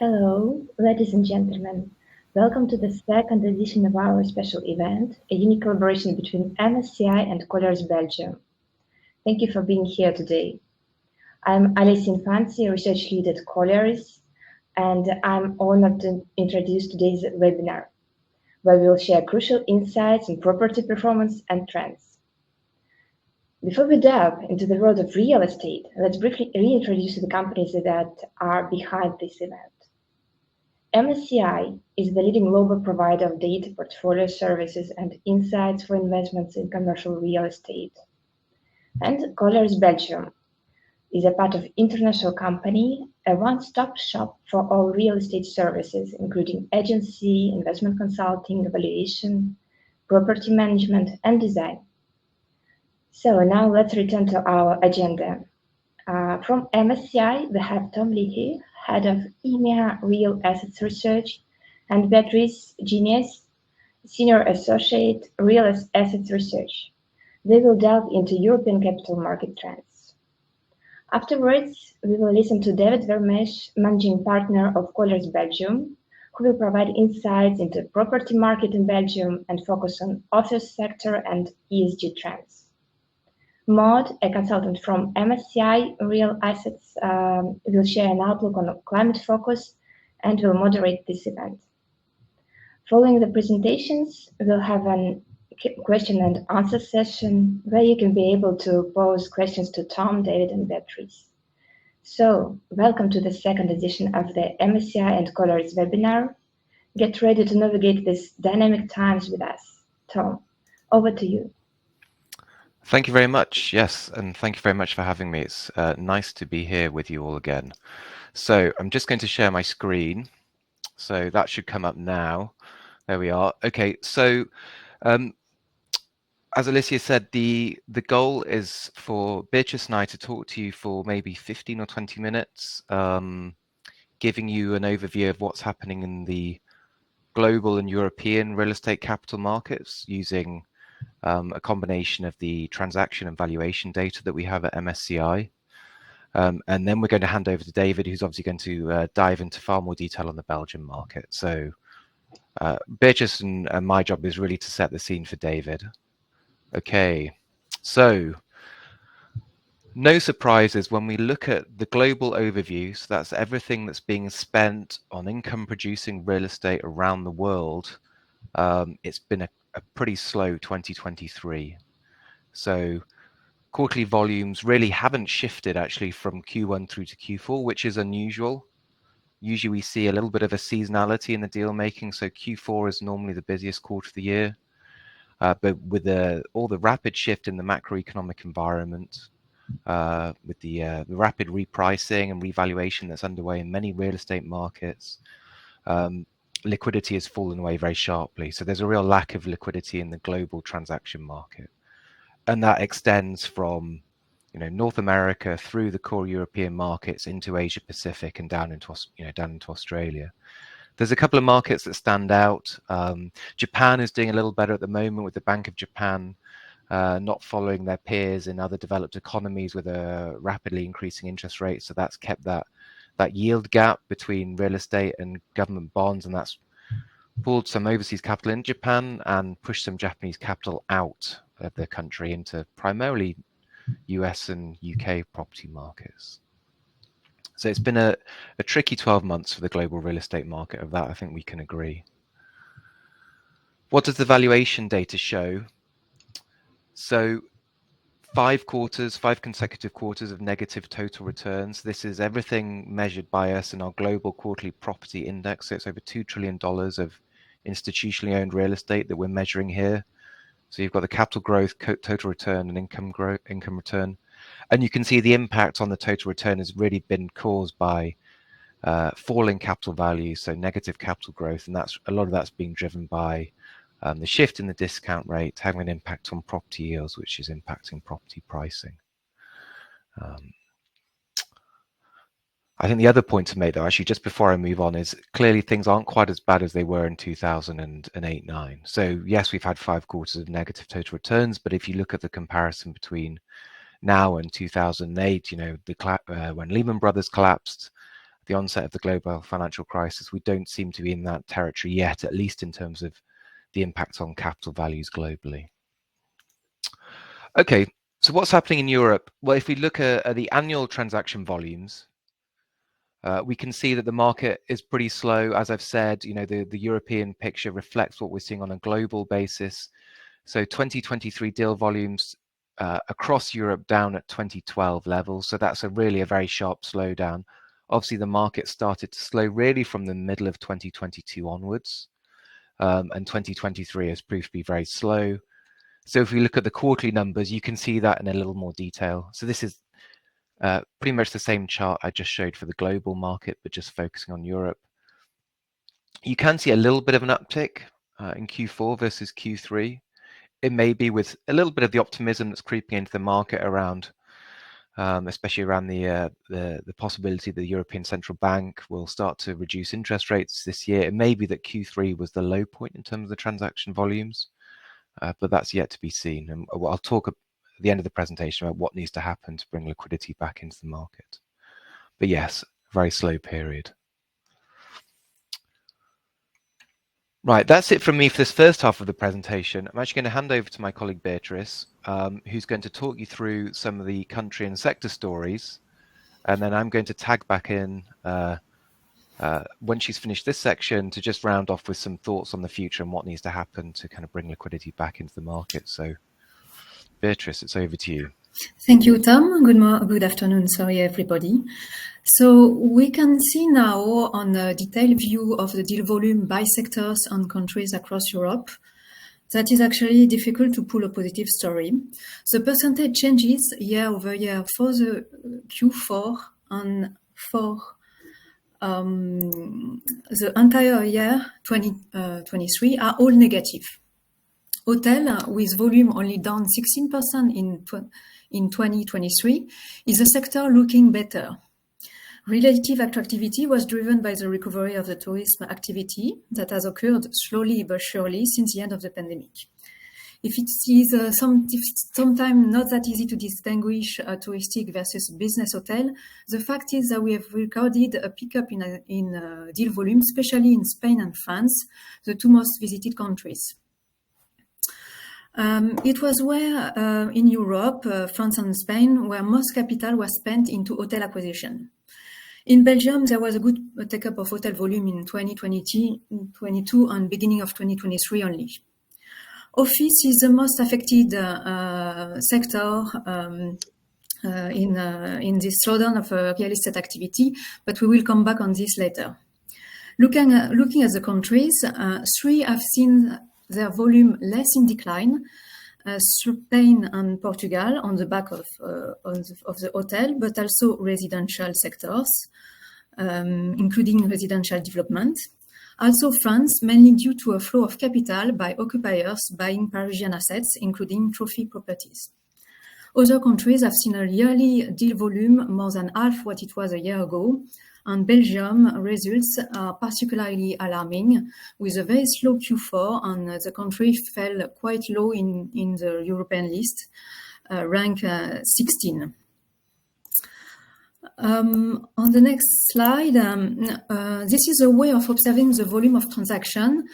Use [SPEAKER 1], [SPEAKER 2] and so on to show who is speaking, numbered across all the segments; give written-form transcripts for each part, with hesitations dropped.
[SPEAKER 1] Hello, ladies and gentlemen. Welcome to the second edition of our special event, a unique collaboration between MSCI and Colliers Belgium. Thank you for being here today. I'm Alice Infanzi, research lead at Colliers, and I'm honored to introduce today's webinar, where we will share crucial insights on property performance and trends. Before we delve into the world of real estate, let's briefly reintroduce the companies that are behind this event. MSCI is the leading global provider of data portfolio services and insights for investments in commercial real estate. And Colliers Belgium is a part of international company, a one-stop shop for all real estate services, including agency, investment consulting, valuation, property management, and design. So now let's return to our agenda. From MSCI, we have Tom Leahy, Head of EMEA Real Assets Research, and Beatrice Genius, Senior Associate Real Assets Research. They will delve into European capital market trends. Afterwards, we will listen to David Vermeesch, Managing Partner of Colliers Belgium, who will provide insights into property market in Belgium and focus on office sector and ESG trends. Maud, a consultant from MSCI Real Assets, will share an outlook on climate focus and will moderate this event. Following the presentations, we'll have a question and answer session where you can be able to pose questions to Tom, David, and Beatrice. So, welcome to the second edition of the MSCI and Colliers webinar. Get ready to navigate these dynamic times with us. Tom, over to you.
[SPEAKER 2] Thank you very much. Yes, and thank you very much for having me. It's nice to be here with you all again. So I'm just going to share my screen. So that should come up now. There we are. Okay, so as Alicia said, the goal is for Beatrice and I to talk to you for maybe 15 or 20 minutes, giving you an overview of what's happening in the global and European real estate capital markets using a combination of the transaction and valuation data that we have at MSCI. And then we're going to hand over to David, who's obviously going to dive into far more detail on the Belgian market. So Beatrice and my job is really to set the scene for David. Okay, so no surprises when we look at the global overview. So that's everything that's being spent on income producing real estate around the world. It's been a pretty slow 2023. So quarterly volumes really haven't shifted actually from Q1 through to Q4, which is unusual. Usually we see a little bit of a seasonality in the deal making. So Q4 is normally the busiest quarter of the year. But with all the rapid shift in the macroeconomic environment, with the rapid repricing and revaluation that's underway in many real estate markets, liquidity has fallen away very sharply. So there's a real lack of liquidity in the global transaction market. And that extends from North America through the core European markets into Asia Pacific and down into Australia. There's a couple of markets that stand out. Japan is doing a little better at the moment with the Bank of Japan not following their peers in other developed economies with a rapidly increasing interest rate. So that's kept that yield gap between real estate and government bonds, and that's pulled some overseas capital in Japan and pushed some Japanese capital out of the country into primarily US and UK property markets. So it's been a tricky 12 months for the global real estate market. Of that, I think we can agree. What does the valuation data show? So 5 consecutive quarters of negative total returns. This is everything measured by us in our global quarterly property index. So it's over $2 trillion of institutionally owned real estate that we're measuring here. So you've got the capital growth, total return, and income return. And you can see the impact on the total return has really been caused by falling capital values, so negative capital growth. And a lot of that's being driven by the shift in the discount rate having an impact on property yields, which is impacting property pricing. I think the other point to make, though, actually, just before I move on, is clearly things aren't quite as bad as they were in 2008-9. So yes, we've had 5 quarters of negative total returns, but if you look at the comparison between now and 2008, when Lehman Brothers collapsed, the onset of the global financial crisis, we don't seem to be in that territory yet, at least in terms of the impact on capital values globally. Okay, so what's happening in Europe? Well, if we look at the annual transaction volumes, we can see that the market is pretty slow. As I've said, you know, the European picture reflects what we're seeing on a global basis. So 2023 deal volumes across Europe down at 2012 levels. So that's really a very sharp slowdown. Obviously, the market started to slow really from the middle of 2022 onwards. And 2023 has proved to be very slow. So if we look at the quarterly numbers, you can see that in a little more detail. So this is pretty much the same chart I just showed for the global market, but just focusing on Europe. You can see a little bit of an uptick in Q4 versus Q3. It may be with a little bit of the optimism that's creeping into the market around, especially around the possibility that the European Central Bank will start to reduce interest rates this year. It may be that Q3 was the low point in terms of the transaction volumes, but that's yet to be seen. And I'll talk at the end of the presentation about what needs to happen to bring liquidity back into the market. But yes, very slow period. Right, that's it from me for this first half of the presentation. I'm actually going to hand over to my colleague Beatrice, who's going to talk you through some of the country and sector stories. And then I'm going to tag back in when she's finished this section to just round off with some thoughts on the future and what needs to happen to kind of bring liquidity back into the market. So Beatrice, it's over to you.
[SPEAKER 3] Thank you, Tom. Good afternoon, sorry, everybody. So we can see now on a detailed view of the deal volume by sectors and countries across Europe that is actually difficult to pull a positive story. The percentage changes year over year for the Q4 and for the entire year 2023 are all negative. Hotel, with volume only down 16% in 2023, is a sector looking better. Relative attractivity was driven by the recovery of the tourism activity that has occurred slowly but surely since the end of the pandemic. If it is sometimes not that easy to distinguish a touristic versus business hotel, the fact is that we have recorded a pickup in deal volume, especially in Spain and France, the two most visited countries. It was where in Europe, France and Spain, where most capital was spent into hotel acquisition. In Belgium, there was a good take-up of hotel volume in 2022 and beginning of 2023 only. Office is the most affected sector in this slowdown of real estate activity, but we will come back on this later. Looking at the countries, three have seen their volume less in decline, Spain and Portugal on the back of the hotel, but also residential sectors, including residential development. Also France, mainly due to a flow of capital by occupiers buying Parisian assets, including trophy properties. Other countries have seen a yearly deal volume more than half what it was a year ago, and Belgium results are particularly alarming, with a very slow Q4, and the country fell quite low in the European list, rank 16. On the next slide, this is a way of observing the volume of transaction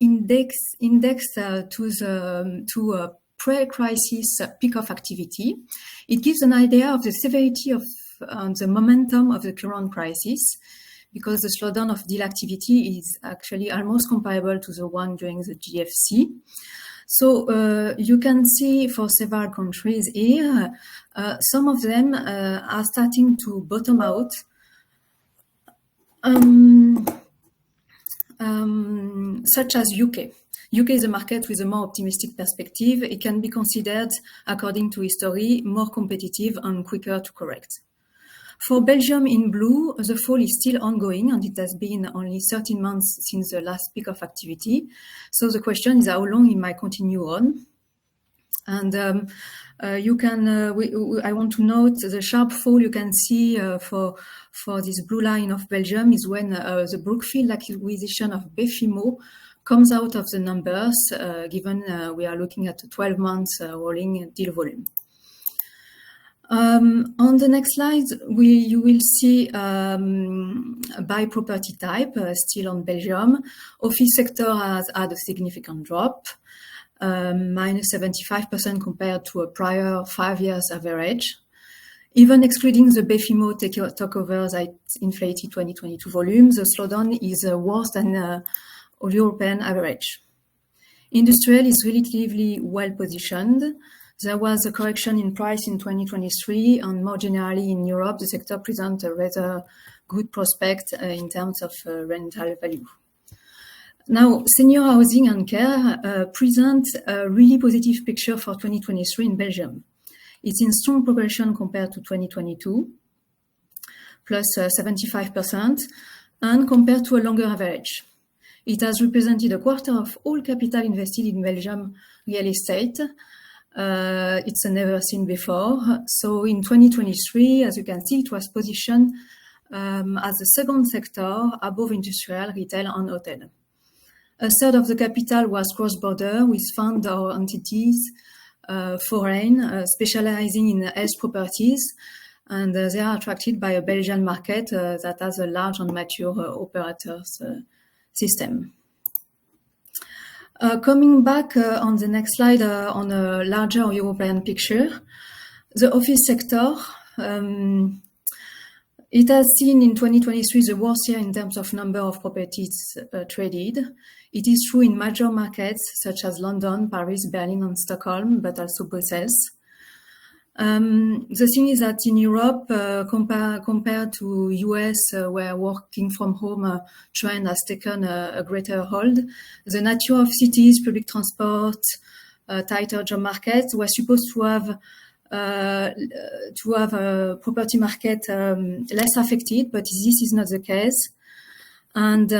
[SPEAKER 3] indexed to a pre-crisis peak of activity. It gives an idea of the severity of the momentum of the current crisis, because the slowdown of deal activity is actually almost comparable to the one during the GFC. So you can see for several countries here, some of them are starting to bottom out. Such as UK. UK is a market with a more optimistic perspective. It can be considered, according to history, more competitive and quicker to correct. For Belgium in blue, the fall is still ongoing, and it has been only 13 months since the last peak of activity. So the question is how long it might continue on. And I want to note the sharp fall you can see for this blue line of Belgium is when the Brookfield acquisition of Befimo comes out of the numbers, given we are looking at 12 months rolling deal volume. On the next slide, you will see by property type, still on Belgium. Office sector has had a significant drop, minus 75% compared to a prior 5 years average. Even excluding the BFIMO takeovers at inflated 2022 volumes, the slowdown is worse than European average. Industrial is relatively well positioned. There was a correction in price in 2023, and more generally in Europe, the sector presents a rather good prospect in terms of rental value. Now, senior housing and care present a really positive picture for 2023 in Belgium. It's in strong progression compared to 2022, plus 75%, and compared to a longer average. It has represented a quarter of all capital invested in Belgium real estate. It's never seen before. So in 2023, as you can see, it was positioned as the second sector above industrial, retail, and hotel. A third of the capital was cross-border with fund or entities, foreign, specializing in health properties, and they are attracted by a Belgian market that has a large and mature operators system. Coming back on the next slide on a larger European picture, the office sector, it has seen in 2023 the worst year in terms of number of properties traded. It is true in major markets such as London, Paris, Berlin, and Stockholm, but also Brussels. The thing is that in Europe, compared to US, where working from home trend has taken a greater hold, the nature of cities, public transport, tighter job markets were supposed to have a property market less affected, but this is not the case. And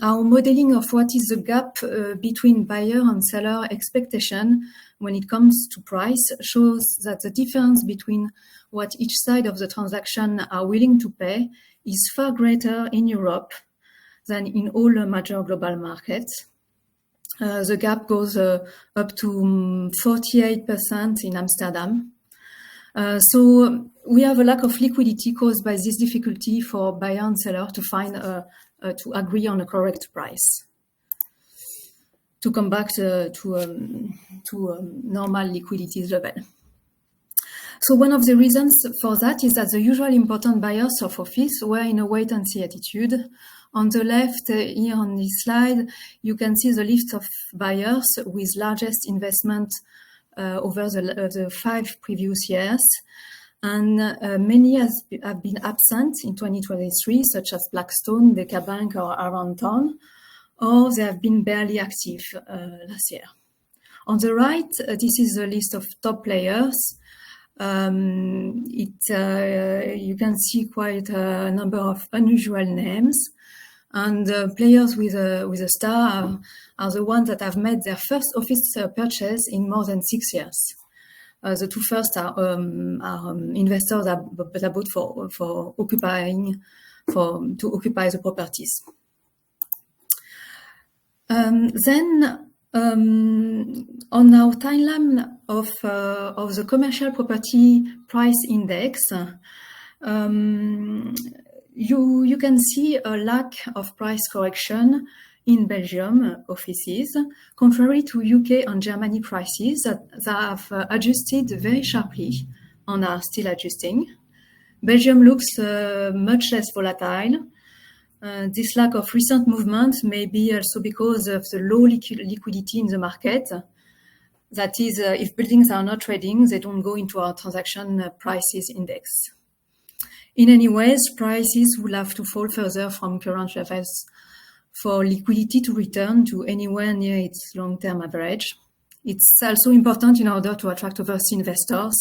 [SPEAKER 3] our modeling of what is the gap between buyer and seller expectation when it comes to price shows that the difference between what each side of the transaction are willing to pay is far greater in Europe than in all major global markets. The gap goes up to 48% in Amsterdam. So we have a lack of liquidity caused by this difficulty for buyer and seller to find to agree on a correct price, to come back to normal liquidity level. So one of the reasons for that is that the usual important buyers of office were in a wait-and-see attitude. On the left here on this slide, you can see the list of buyers with largest investment over the 5 previous years. And many have been absent in 2023, such as Blackstone, Bank, or Aroundtown, or they have been barely active last year. On the right, this is a list of top players. You can see quite a number of unusual names. And players with a star are the ones that have made their first office purchase in more than 6 years. The two first are investors that bought to occupy the properties. Then on our timeline of the commercial property price index, you can see a lack of price correction in Belgium offices, contrary to UK and Germany prices that have adjusted very sharply and are still adjusting. Belgium looks much less volatile. This lack of recent movement may be also because of the low liquidity in the market. That is, if buildings are not trading, they don't go into our transaction prices index. In any ways, prices will have to fall further from current levels for liquidity to return to anywhere near its long-term average. It's also important in order to attract overseas investors,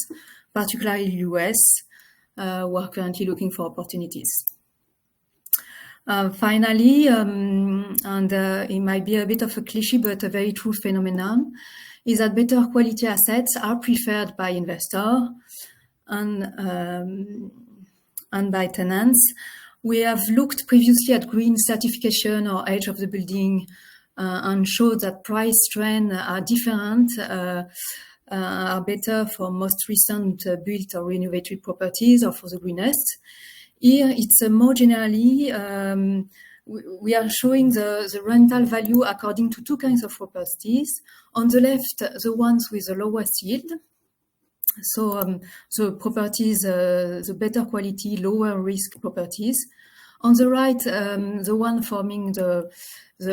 [SPEAKER 3] particularly US, who are currently looking for opportunities. Finally, and it might be a bit of a cliché, but a very true phenomenon, is that better quality assets are preferred by investors and by tenants. We have looked previously at green certification or age of the building and showed that price trends are different are better for most recent built or renovated properties or for the greenest. Here, it's more generally, we are showing the rental value according to two kinds of properties. On the left, the ones with the lowest yield. So the properties, the better quality, lower risk properties. On the right, the one forming the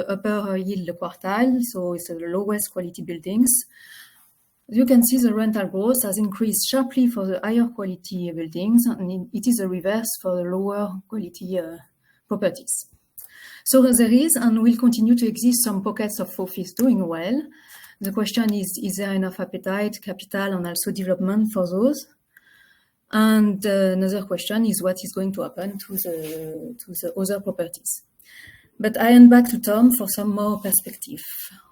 [SPEAKER 3] upper yield quartile, so it's the lowest quality buildings. You can see the rental growth has increased sharply for the higher quality buildings, and it is the reverse for the lower quality properties. So there is and will continue to exist some pockets of office doing well. The question is there enough appetite, capital, and also development for those? And another question is what is going to happen to the other properties. But I hand back to Tom for some more perspective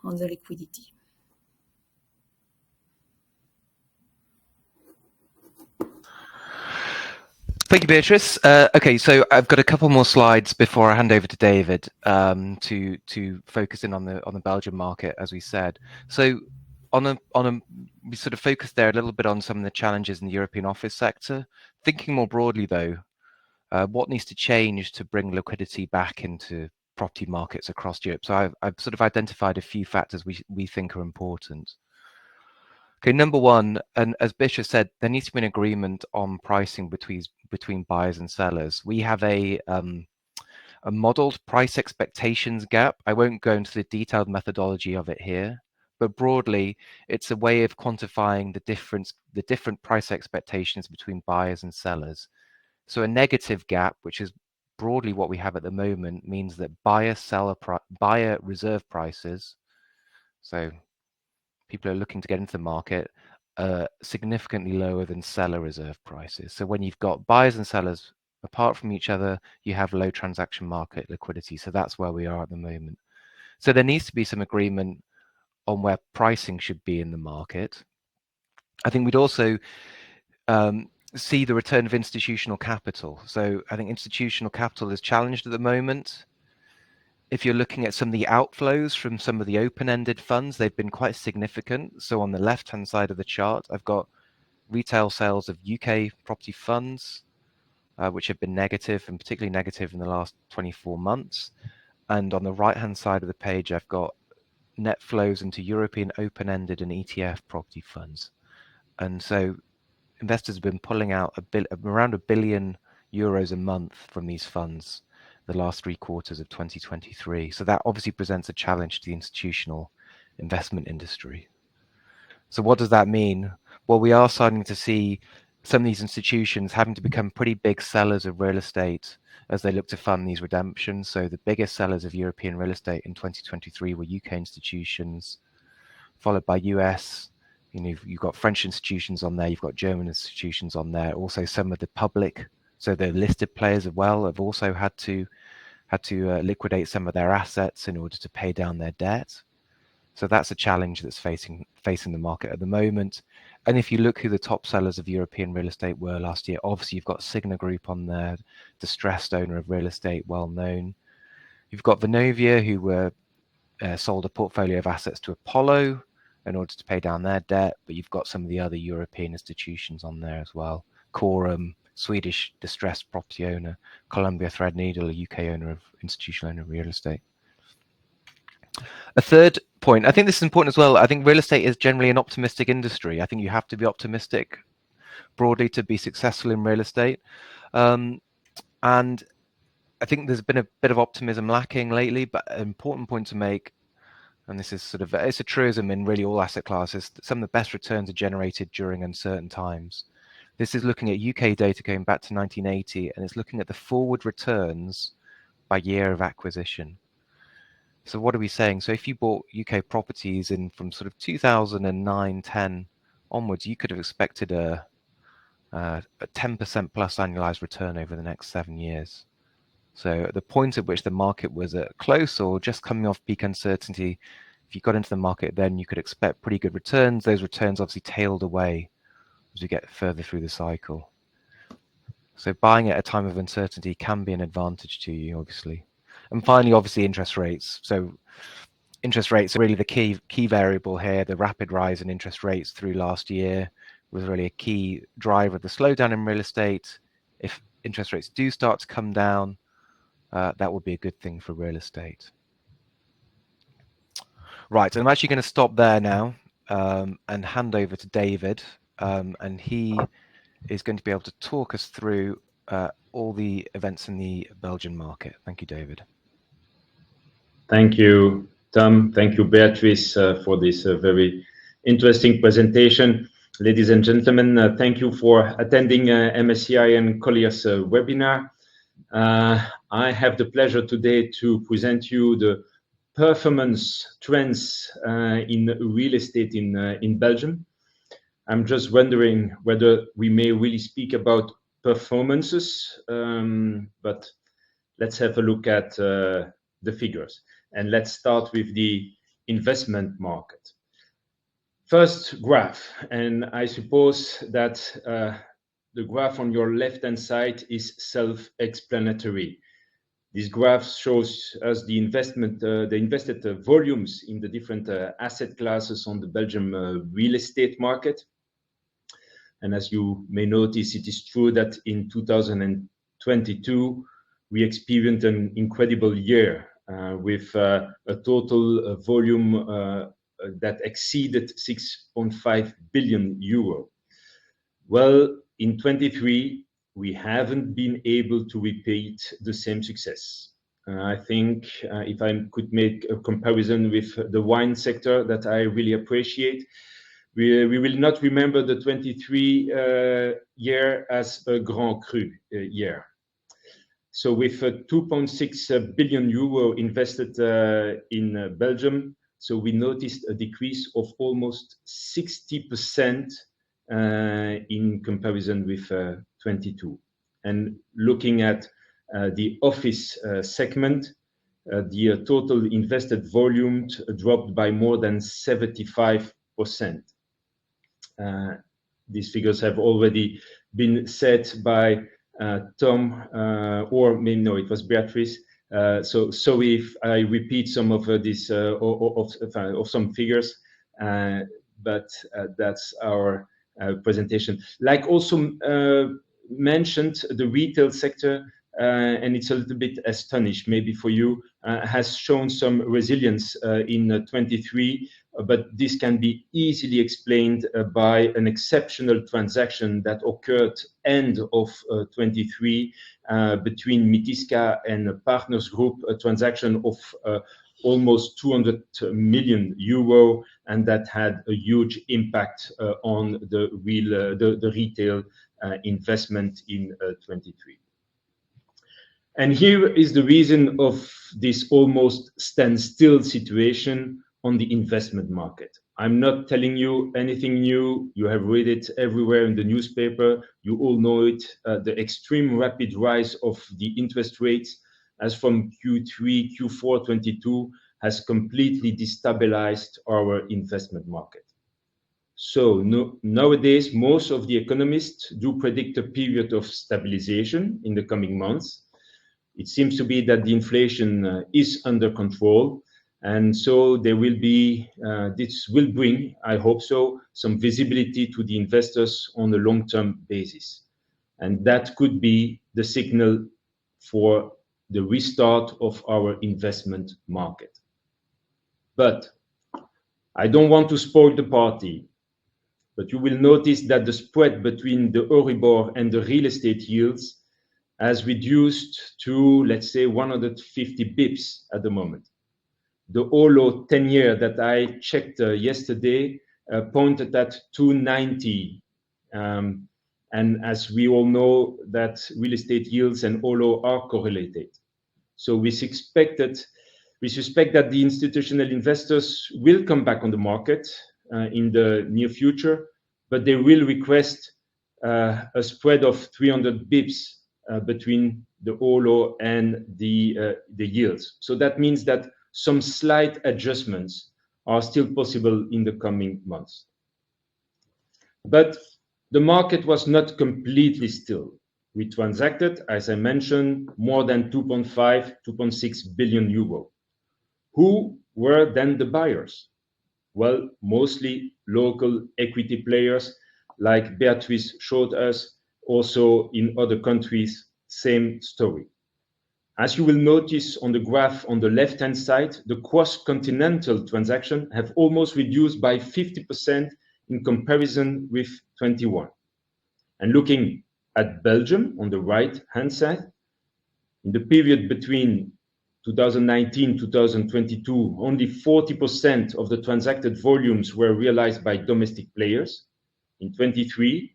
[SPEAKER 3] on the liquidity.
[SPEAKER 2] Thank you, Beatrice. Okay, so I've got a couple more slides before I hand over to David to focus in on the Belgian market, as we said. So we sort of focused there a little bit on some of the challenges in the European office sector. Thinking more broadly, though, what needs to change to bring liquidity back into property markets across Europe? So I've sort of identified a few factors we think are important. Okay, number one, and as Bisha said, there needs to be an agreement on pricing between buyers and sellers. We have a modeled price expectations gap. I won't go into the detailed methodology of it here, but broadly, it's a way of quantifying the different price expectations between buyers and sellers. So a negative gap, which is broadly what we have at the moment, means that buyer reserve prices, so people are looking to get into the market, significantly lower than seller reserve prices. So when you've got buyers and sellers apart from each other, you have low transaction market liquidity. So that's where we are at the moment. So there needs to be some agreement on where pricing should be in the market. I think we'd also see the return of institutional capital. So I think institutional capital is challenged at the moment. If you're looking at some of the outflows from some of the open-ended funds, they've been quite significant. So on the left-hand side of the chart, I've got retail sales of UK property funds, which have been negative, and particularly negative in the last 24 months. And on the right-hand side of the page, I've got net flows into European open-ended and ETF property funds. And so investors have been pulling out around €1 billion a month from these funds the last 3 quarters of 2023. So that obviously presents a challenge to the institutional investment industry. So what does that mean? Well, we are starting to see some of these institutions having to become pretty big sellers of real estate as they look to fund these redemptions. So the biggest sellers of European real estate in 2023 were UK institutions, followed by US. You know, you've got French institutions on there, you've got German institutions on there, also some of the public. So the listed players as well have also had to liquidate some of their assets in order to pay down their debt. So that's a challenge that's facing the market at the moment. And if you look who the top sellers of European real estate were last year, obviously you've got Signa Group on there, distressed owner of real estate, well known. You've got Vonovia, who were sold a portfolio of assets to Apollo in order to pay down their debt, but you've got some of the other European institutions on there as well. Quorum, Swedish distressed property owner, Columbia Threadneedle, a UK owner of institutional owner of real estate. A third point, I think this is important as well. I think real estate is generally an optimistic industry. I think you have to be optimistic broadly to be successful in real estate. And I think there's been a bit of optimism lacking lately, but an important point to make, and this is sort of, it's a truism in really all asset classes, that some of the best returns are generated during uncertain times. This is looking at UK data going back to 1980, and it's looking at the forward returns by year of acquisition. So what are we saying? So if you bought UK properties in from sort of 2009-10 onwards, you could have expected a 10% plus annualized return over the next 7 years. So at the point at which the market was at close or just coming off peak uncertainty, if you got into the market then, you could expect pretty good returns. Those returns obviously tailed away as we get further through the cycle. So buying at a time of uncertainty can be an advantage to you, obviously. And finally, obviously, interest rates. So interest rates are really the key variable here. The rapid rise in interest rates through last year was really a key driver of the slowdown in real estate. If interest rates do start to come down, that would be a good thing for real estate. Right, and I'm actually going to stop there now and hand over to David, and he is going to be able to talk us through all the events in the Belgian market. Thank you, David.
[SPEAKER 4] Thank you, Tom. Thank you, Beatrice, for this very interesting presentation. Ladies and gentlemen, thank you for attending MSCI and Colliers webinar. I have the pleasure today to present you the performance trends in real estate in Belgium. I'm just wondering whether we may really speak about performances, but let's have a look at the figures. And let's start with the investment market. First graph, and I suppose that the graph on your left-hand side is self-explanatory. This graph shows us the invested volumes in the different asset classes on the Belgian real estate market. And as you may notice, it is true that in 2022, we experienced an incredible year with a total volume that exceeded 6.5 billion euro. Well, in 23, we haven't been able to repeat the same success. I think if I could make a comparison with the wine sector that I really appreciate, we will not remember the 23 year as a Grand Cru year. So with 2.6 billion euro invested in Belgium, so we noticed a decrease of almost 60% in comparison with 22. And looking at the office segment, the total invested volume dropped by more than 75%. These figures have already been said by Tom, or maybe no, it was Beatrice. So sorry if I repeat some of this of some figures, but that's our presentation. Like also mentioned, the retail sector, and it's a little bit astonished maybe for you, has shown some resilience in 23, but this can be easily explained by an exceptional transaction that occurred end of 23 between Mitiska and Partners Group, a transaction of almost 200 million euro, and that had a huge impact on the retail investment in 23. And here is the reason of this almost standstill situation on the investment market. I'm not telling you anything new. You have read it everywhere in the newspaper. You all know it. The extreme rapid rise of the interest rates as from Q3, Q4 22 has completely destabilized our investment market. So nowadays, most of the economists do predict a period of stabilization in the coming months. It seems to be that the inflation is under control, and so there will be, this will bring, I hope so, some visibility to the investors on a long-term basis. And that could be the signal for the restart of our investment market. But I don't want to spoil the party, but you will notice that the spread between the Euribor and the real estate yields has reduced to, let's say, 150 bips at the moment. The OLO 10-year that I checked yesterday pointed at 290. And as we all know, that real estate yields and OLO are correlated. So we suspect that the institutional investors will come back on the market in the near future, but they will request a spread of 300 bips between the OLO and the yields. So that means that some slight adjustments are still possible in the coming months. But the market was not completely still. We transacted, as I mentioned, more than 2.6 billion euro. Who were then the buyers? Well, mostly local equity players, like Beatrice showed us. Also in other countries, same story. As you will notice on the graph on the left-hand side, the cross-continental transactions have almost reduced by 50% in comparison with 21. And looking at Belgium on the right-hand side, in the period between 2019-2022, only 40% of the transacted volumes were realized by domestic players. In 23,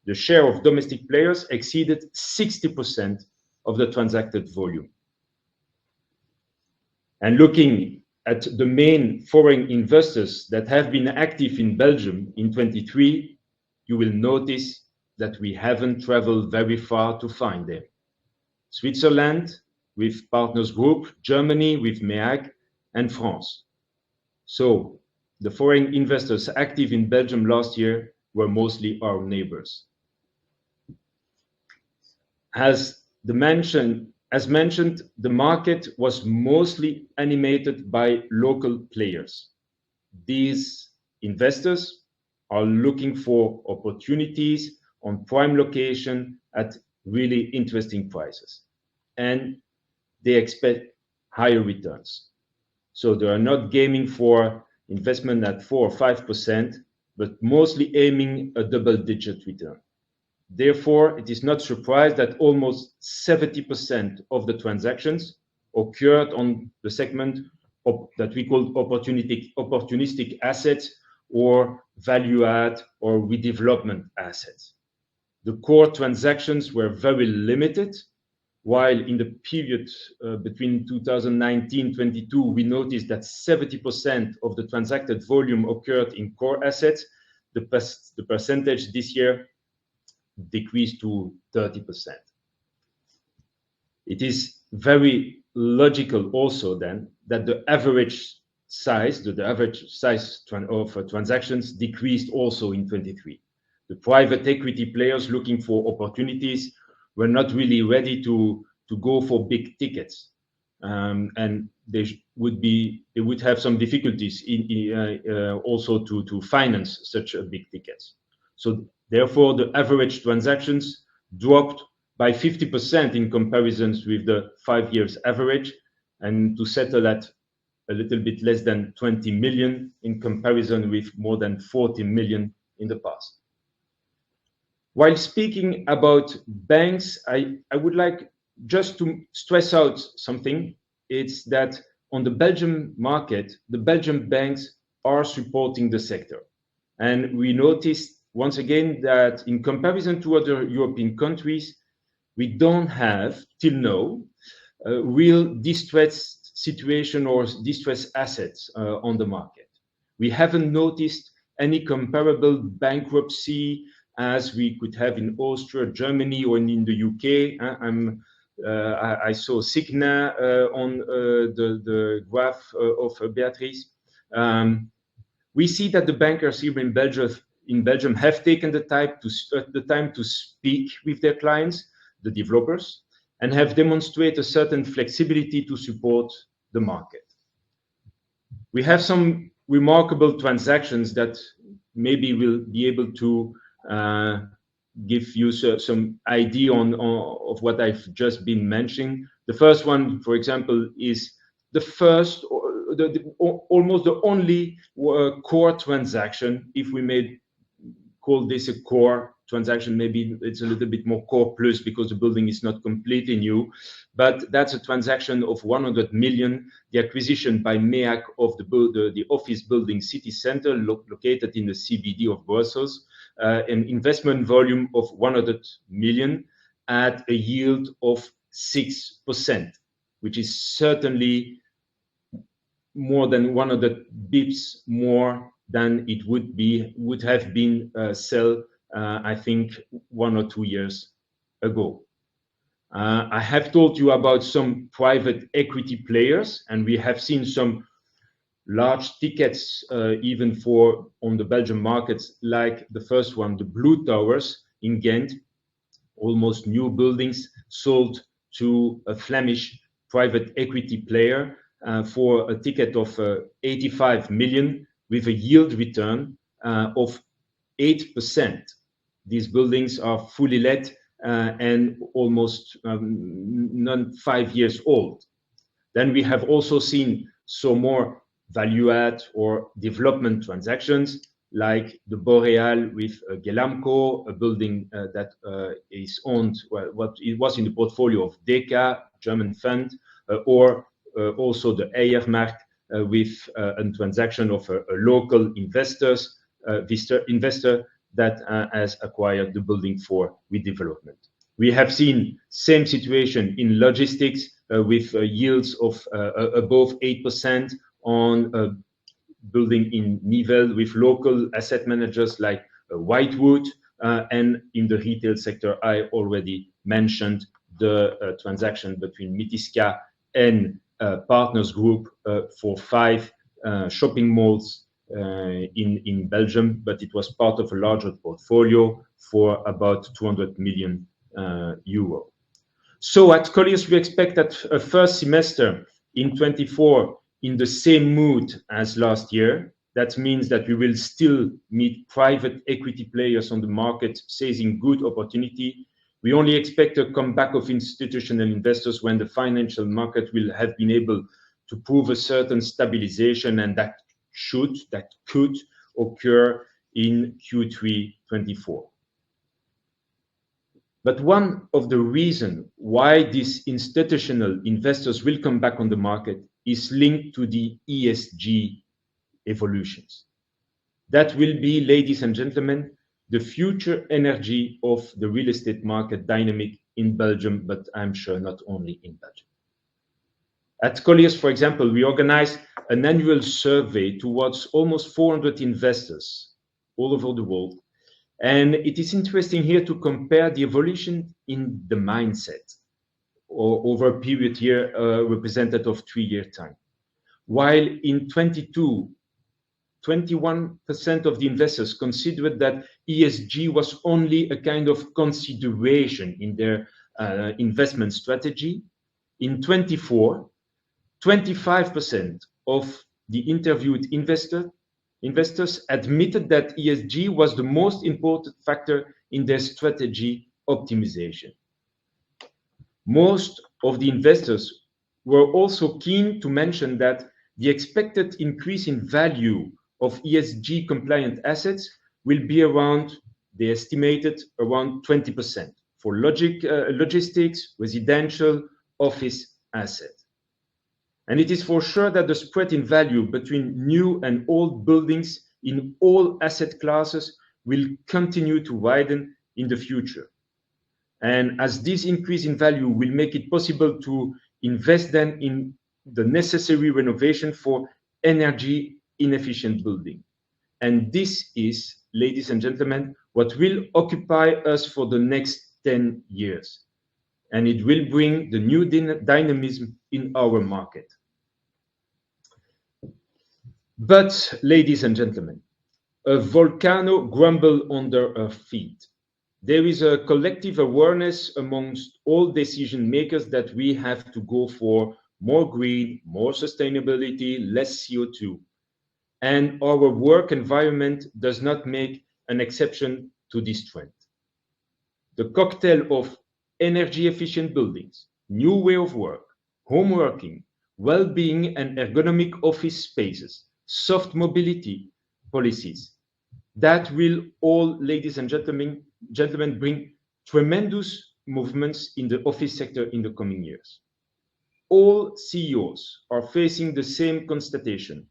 [SPEAKER 4] the share of domestic players exceeded 60% of the transacted volume. And looking at the main foreign investors that have been active in Belgium in 23, you will notice that we haven't traveled very far to find them. Switzerland with Partners Group, Germany with MEAG, and France. So the foreign investors active in Belgium last year were mostly our neighbors. As mentioned, the market was mostly animated by local players. These investors are looking for opportunities on prime location at really interesting prices, and they expect higher returns. So they are not gaming for investment at 4 or 5%, but mostly aiming a double-digit return. Therefore, it is not surprised that almost 70% of the transactions occurred on the segment that we call opportunistic assets or value-add or redevelopment assets. The core transactions were very limited, while in the period between 2019-22, we noticed that 70% of the transacted volume occurred in core assets. The percentage this year decreased to 30%. It is very logical also then that the average size of transactions decreased also in 23. The private equity players looking for opportunities were not really ready to go for big tickets, and they would have some difficulties also to finance such a big tickets. So therefore, the average transactions dropped by 50% in comparisons with the 5 years average, and to settle at a little bit less than 20 million in comparison with more than 40 million in the past. While speaking about banks, I would like just to stress out something. It's that on the Belgian market, the Belgian banks are supporting the sector. And we noticed once again that in comparison to other European countries, we don't have, till now, a real distressed situation or distressed assets on the market. We haven't noticed any comparable bankruptcy as we could have in Austria, Germany, or in the UK. I saw Signa on the graph of Beatrice. We see that the bankers here in Belgium have taken the time to speak with their clients, the developers, and have demonstrated a certain flexibility to support the market. We have some remarkable transactions that maybe will be able to give you some idea of what I've just been mentioning. The first one, for example, is the first, almost the only core transaction. If we may call this a core transaction, maybe it's a little bit more core plus because the building is not completely new, but that's a transaction of 100 million, the acquisition by MEAG of the office building City Center located in the CBD of Brussels, an investment volume of 100 million at a yield of 6%, which is certainly more than 100 bips more than it would have been sell, I think, 1 or 2 years ago. I have told you about some private equity players, and we have seen some large tickets even on the Belgian markets, like the first one, the Blue Towers in Ghent, almost new buildings sold to a Flemish private equity player for a ticket of 85 million with a yield return of 8%. These buildings are fully let and almost 5 years old. Then we have also seen some more value add or development transactions like the Boreal with Gelamco, a building that is owned, well, what it was in the portfolio of Deka, German fund, or also the Eiermarkt with a transaction of a local investor that has acquired the building for redevelopment. We have seen same situation in logistics with yields of above 8% on a building in Nivelles with local asset managers like Whitewood, and in the retail sector, I already mentioned the transaction between Mitiska and Partners Group for 5 shopping malls in Belgium, but it was part of a larger portfolio for about 200 million euro. So at Colliers, we expect that a first semester in 24 in the same mood as last year. That means that we will still meet private equity players on the market seizing good opportunity. We only expect a comeback of institutional investors when the financial market will have been able to prove a certain stabilization, and that could occur in Q3 24. But one of the reasons why these institutional investors will come back on the market is linked to the ESG evolutions. That will be, ladies and gentlemen, the future energy of the real estate market dynamic in Belgium, but I'm sure not only in Belgium. At Colliers, for example, we organize an annual survey towards almost 400 investors all over the world. And it is interesting here to compare the evolution in the mindset over a period here represented of 3-year time. While in 22, 21% of the investors considered that ESG was only a kind of consideration in their investment strategy. In 24, 25% of the interviewed investors admitted that ESG was the most important factor in their strategy optimization. Most of the investors were also keen to mention that the expected increase in value of ESG compliant assets will be around, they estimated, around 20% for logistics, residential, office assets. And it is for sure that the spread in value between new and old buildings in all asset classes will continue to widen in the future. And as this increase in value will make it possible to invest then in the necessary renovation for energy inefficient building. And this is, ladies and gentlemen, what will occupy us for the next 10 years. And it will bring the new dynamism in our market. But, ladies and gentlemen, a volcano grumbles under our feet. There is a collective awareness amongst all decision makers that we have to go for more green, more sustainability, less CO2. And our work environment does not make an exception to this trend. The cocktail of energy efficient buildings, new way of work, home working, well-being and ergonomic office spaces, soft mobility policies, that will all, ladies and gentlemen, bring tremendous movements in the office sector in the coming years. All CEOs are facing the same constatation.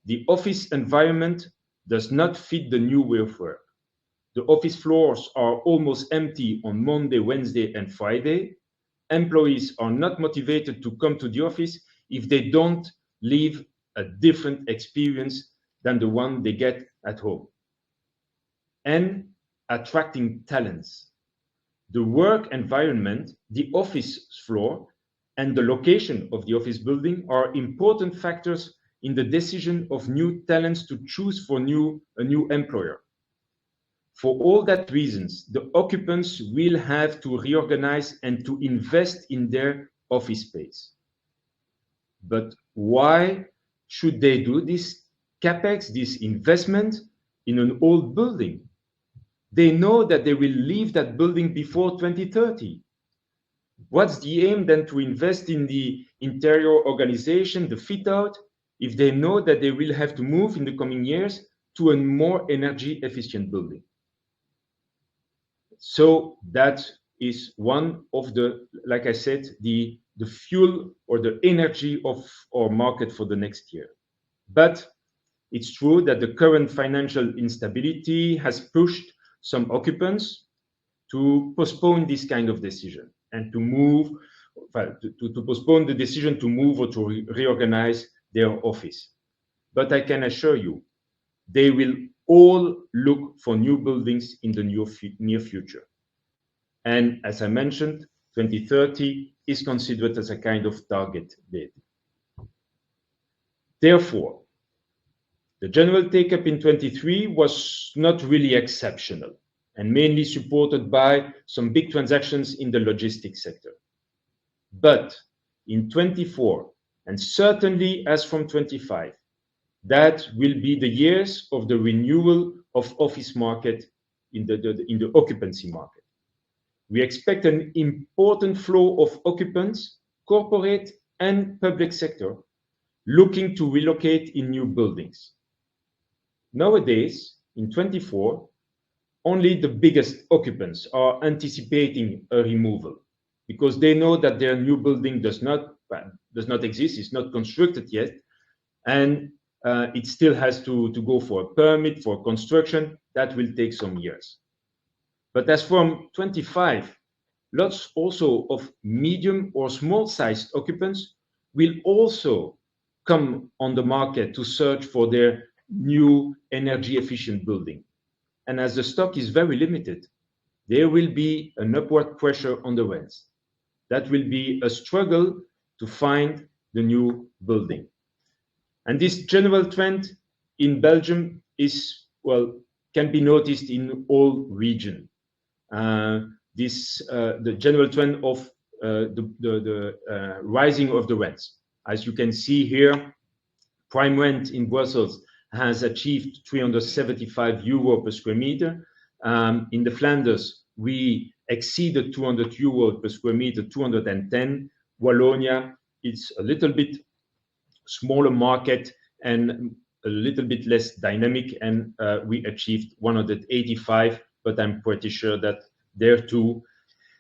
[SPEAKER 4] The office environment does not fit the new way of work. The office floors are almost empty on Monday, Wednesday, and Friday. Employees are not motivated to come to the office if they don't live a different experience than the one they get at home. And attracting talents. The work environment, the office floor, and the location of the office building are important factors in the decision of new talents to choose for a new employer. For all that reasons, the occupants will have to reorganize and to invest in their office space. But why should they do this capex, this investment in an old building? They know that they will leave that building before 2030. What's the aim then to invest in the interior organization, the fit out, if they know that they will have to move in the coming years to a more energy efficient building? So that is one of the, like I said, the fuel or the energy of our market for the next year. But it's true that the current financial instability has pushed some occupants to postpone this kind of decision and to move, to postpone the decision to move or to reorganize their office. But I can assure you, they will all look for new buildings in the near future. And as I mentioned, 2030 is considered as a kind of target date. Therefore, the general take-up in 23 was not really exceptional and mainly supported by some big transactions in the logistics sector. But in 24, and certainly as from 25, that will be the years of the renewal of office market in the occupancy market. We expect an important flow of occupants, corporate and public sector, looking to relocate in new buildings. Nowadays, in 24, only the biggest occupants are anticipating a removal because they know that their new building does not exist, it's not constructed yet, and it still has to go for a permit for construction. That will take some years. But as from 25, lots also of medium or small-sized occupants will also come on the market to search for their new energy-efficient building. And as the stock is very limited, there will be an upward pressure on the rents. That will be a struggle to find the new building. And this general trend in Belgium is, well, can be noticed in all regions. The general trend of the rising of the rents. As you can see here, prime rent in Brussels has achieved 375 euro per square meter. In the Flanders, we exceeded 200 euro per square meter, 210. Wallonia, it's a little bit smaller market and a little bit less dynamic, and we achieved 185, but I'm pretty sure that there too,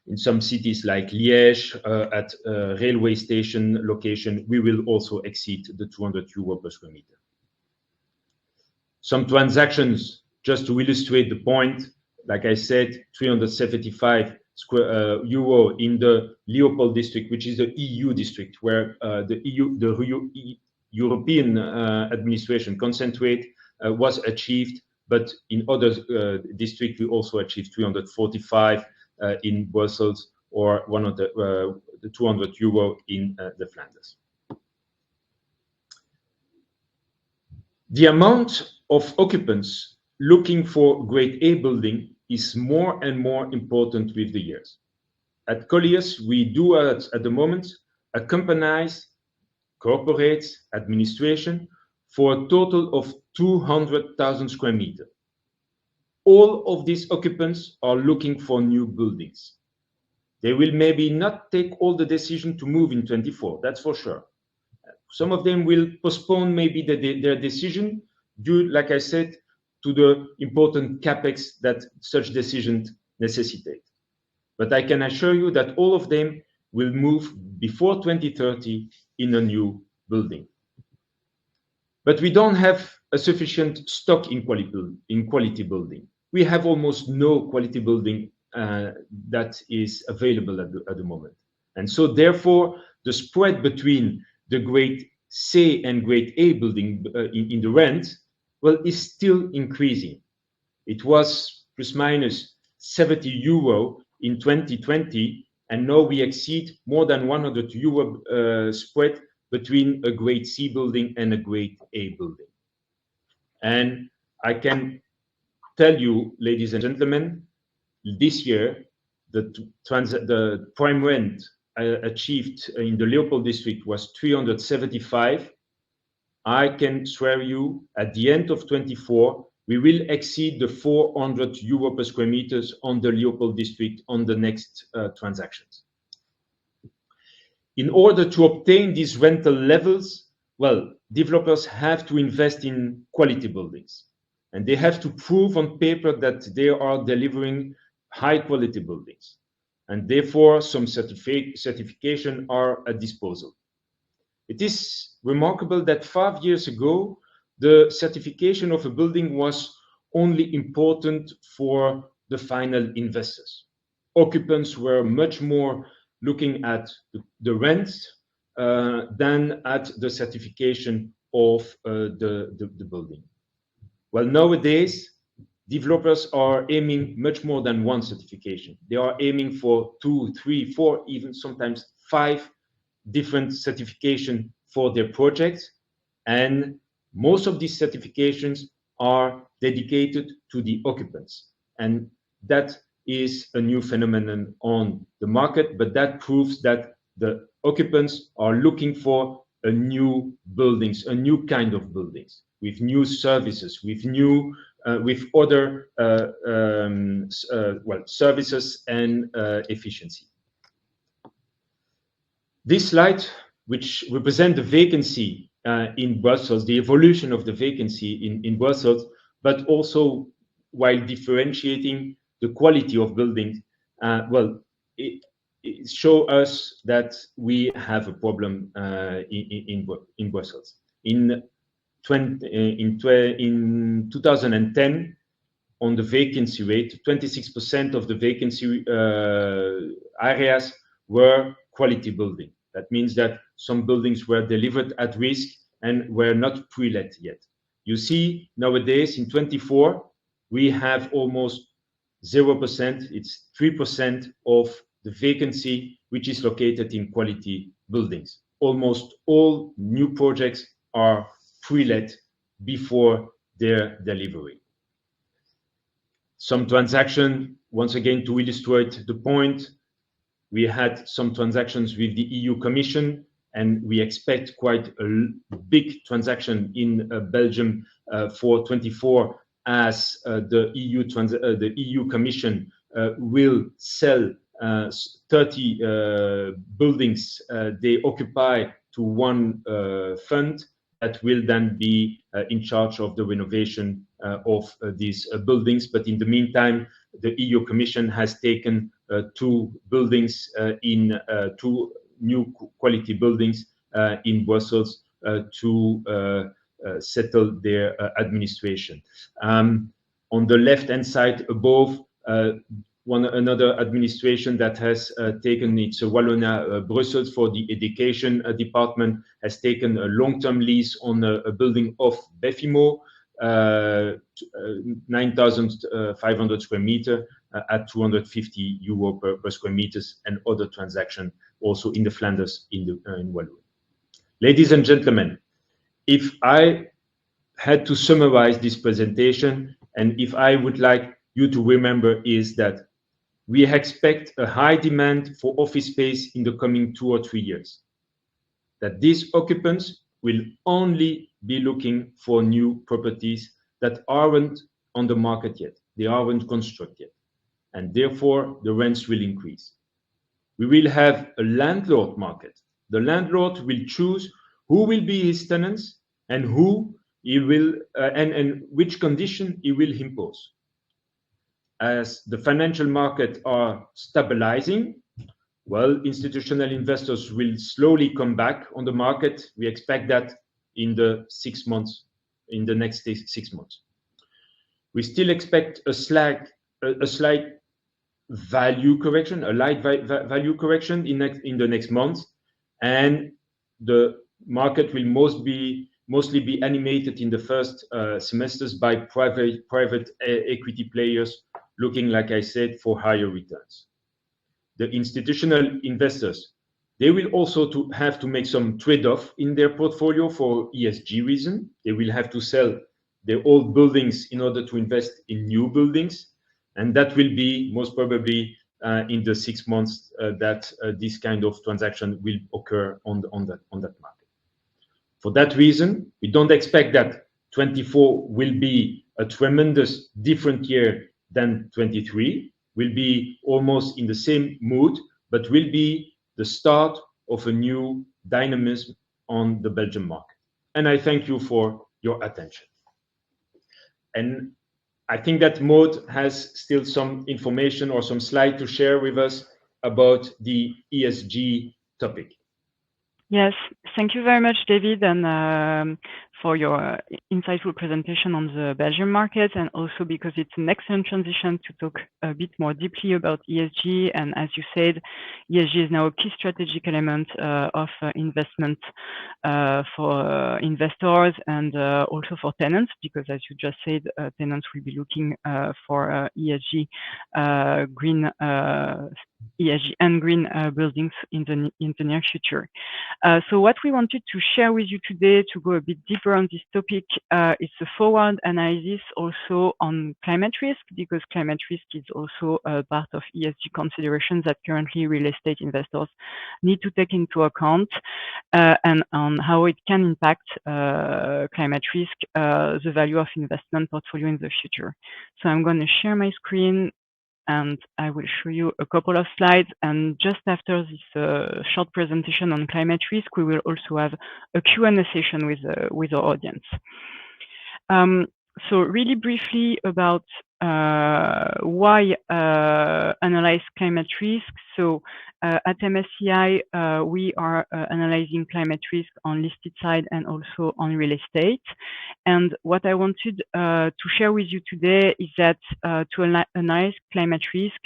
[SPEAKER 4] in some cities like Liège, at a railway station location, we will also exceed the 200 euro per square meter. Some transactions, just to illustrate the point, like I said, 375 euro in the Leopold district, which is the EU district, where the European administration concentrate was achieved, but in other districts we also achieved 345 in Brussels, or one of the 200 euro in the Flanders. The amount of occupants looking for grade A building is more and more important with the years. At Colliers, we do at the moment accompany corporates, administration for a total of 200,000 square meters. All of these occupants are looking for new buildings. They will maybe not take all the decision to move in 24, that's for sure. Some of them will postpone maybe their decision due, like I said, to the important capex that such decisions necessitate. But I can assure you that all of them will move before 2030 in a new building. But we don't have a sufficient stock in quality building. We have almost no quality building that is available at the moment. And so therefore, the spread between the grade C and grade A building in the rent, well, is still increasing. It was plus minus 70 euro in 2020, and now we exceed more than 100 euro spread between a grade C building and a grade A building. And I can tell you, ladies and gentlemen, this year, the prime rent achieved in the Leopold district was 375. I can swear you, at the end of 24, we will exceed the 400 euro per square meters on the Leopold district on the next transactions. In order to obtain these rental levels, well, developers have to invest in quality buildings, and they have to prove on paper that they are delivering high quality buildings, and therefore some certification are at disposal. It is remarkable that 5 years ago, the certification of a building was only important for the final investors. Occupants were much more looking at the rents than at the certification of the building. Well, nowadays, developers are aiming much more than one certification. They are aiming for 2, 3, 4, even sometimes 5 different certification for their projects, and most of these certifications are dedicated to the occupants, and that is a new phenomenon on the market, but that proves that the occupants are looking for a new buildings, a new kind of buildings with new services, with new with other well, services and efficiency. This slide, which represents the vacancy in Brussels, the evolution of the vacancy in Brussels, but also while differentiating the quality of buildings, well, it shows us that we have a problem in Brussels. In 2010, on the vacancy rate, 26% of the vacancy areas were quality building. That means that some buildings were delivered at risk and were not pre-let yet. You see, nowadays in 24, we have almost 0%. It's 3% of the vacancy which is located in quality buildings. Almost all new projects are pre-let before their delivery. Some transaction, once again, to illustrate the point, we had some transactions with the EU Commission, and we expect quite a big transaction in Belgium for 24, as the EU Commission will sell 30 buildings they occupy to one fund that will then be in charge of the renovation of these buildings. But in the meantime, the EU Commission has taken 2 buildings in 2 new quality buildings in Brussels to settle their administration. On the left-hand side above, another administration that has taken, it's Wallonia Brussels for the education department, has taken a long-term lease on a building of Befimo, 9,500 square meter at 250 euro per square meters, and other transaction also in the Flanders in Wallonia. Ladies and gentlemen, if I had to summarize this presentation, and if I would like you to remember, is that we expect a high demand for office space in the coming 2 or 3 years. That these occupants will only be looking for new properties that aren't on the market yet. They aren't constructed yet. And therefore, the rents will increase. We will have a landlord market. The landlord will choose who will be his tenants and who he will and which condition he will impose. As the financial market are stabilizing, well, institutional investors will slowly come back on the market. We expect that in the 6 months, in the next 6 months. We still expect a slight value correction, a light value correction in the next month, and the market will mostly be animated in the first semesters by private equity players looking, like I said, for higher returns. The institutional investors, they will also have to make some trade-off in their portfolio for ESG reason. They will have to sell their old buildings in order to invest in new buildings, and that will be most probably in the 6 months that this kind of transaction will occur on that market. For that reason, we don't expect that 24 will be a tremendous different year than 23, will be almost in the same mood, but will be the start of a new dynamism on the Belgian market. And I thank you for your attention. And I think that Maud has still some information or some slide to share with us about the ESG topic.
[SPEAKER 5] Yes, thank you very much, David, and for your insightful presentation on the Belgian market, and also because it's an excellent transition to talk a bit more deeply about ESG. And as you said, ESG is now a key strategic element of investment for investors and also for tenants, because as you just said, tenants will be looking for ESG, green ESG and green buildings in the near future. So what we wanted to share with you today to go a bit deeper on this topic is a forward analysis also on climate risk, because climate risk is also a part of ESG considerations that currently real estate investors need to take into account, and on how it can impact climate risk, the value of investment portfolio in the future. So I'm going to share my screen and I will show you a couple of slides. And just after this short presentation on climate risk, we will also have a Q&A session with our audience. So really briefly about why analyze climate risk. So at MSCI, we are analyzing climate risk on listed side and also on real estate. And what I wanted to share with you today is that to analyze climate risk,